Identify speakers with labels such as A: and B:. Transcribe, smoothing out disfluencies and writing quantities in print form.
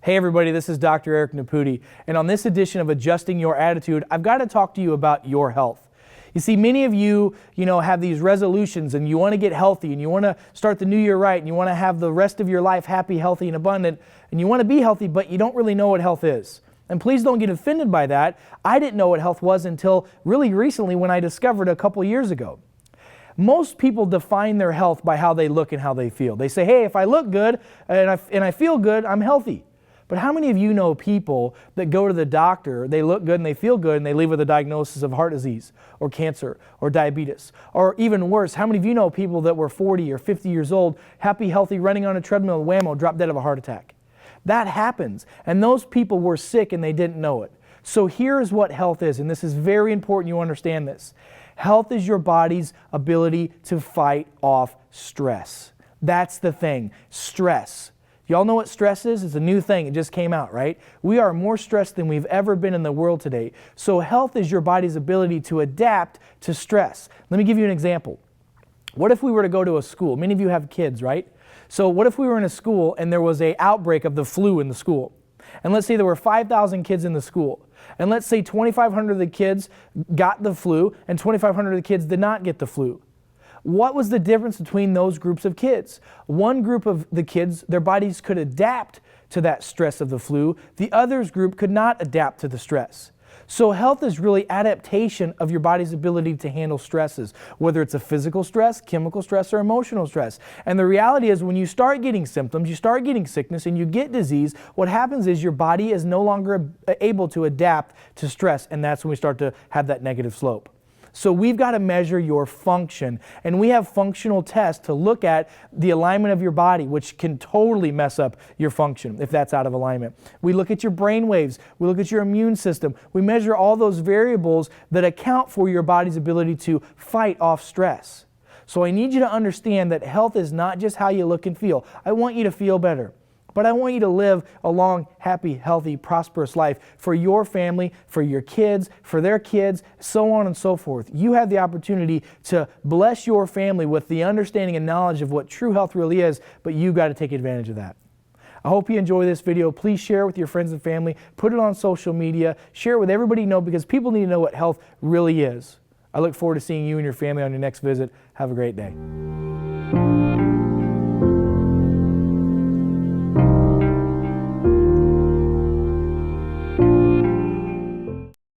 A: Hey everybody, this is Dr. Eric Nepute, and on this edition of Adjusting Your Attitude, I've got to talk to you about your health. You see, many of you, have these resolutions and you want to get healthy and you want to start the new year right and you want to have the rest of your life happy, healthy, and abundant, and you want to be healthy, but you don't really know what health is. And please don't get offended by that. I didn't know what health was until really recently when I discovered a couple years ago. Most people define their health by how they look and how they feel. They say, hey, if I look good and I feel good, I'm healthy. But how many of you know people that go to the doctor, they look good and they feel good, and they leave with a diagnosis of heart disease or cancer or diabetes? Or even worse, how many of you know people that were 40 or 50 years old, happy, healthy, running on a treadmill, whammo, drop dead of a heart attack? That happens, and those people were sick and they didn't know it. So here's what health is, and this is very important you understand this. Health is your body's ability to fight off stress. That's the thing, stress. Y'all know what stress is? It's a new thing. It just came out, right? We are more stressed than we've ever been in the world today. So health is your body's ability to adapt to stress. Let me give you an example. What if we were to go to a school? Many of you have kids, right? So what if we were in a school and there was an outbreak of the flu in the school? And let's say there were 5,000 kids in the school. And let's say 2,500 of the kids got the flu and 2,500 of the kids did not get the flu. What was the difference between those groups of kids? One group of the kids, their bodies could adapt to that stress of the flu. The other group could not adapt to the stress. So health is really adaptation of your body's ability to handle stresses, whether it's a physical stress, chemical stress, or emotional stress. And the reality is when you start getting symptoms, you start getting sickness, and you get disease, what happens is your body is no longer able to adapt to stress, and that's when we start to have that negative slope. So we've got to measure your function, and we have functional tests to look at the alignment of your body, which can totally mess up your function if that's out of alignment. We look at your brain waves, we look at your immune system, we measure all those variables that account for your body's ability to fight off stress. So I need you to understand that health is not just how you look and feel. I want you to feel better. But I want you to live a long, happy, healthy, prosperous life for your family, for your kids, for their kids, so on and so forth. You have the opportunity to bless your family with the understanding and knowledge of what true health really is, but you've got to take advantage of that. I hope you enjoy this video. Please share it with your friends and family. Put it on social media. Share it with everybody you know, because people need to know what health really is. I look forward to seeing you and your family on your next visit. Have a great day.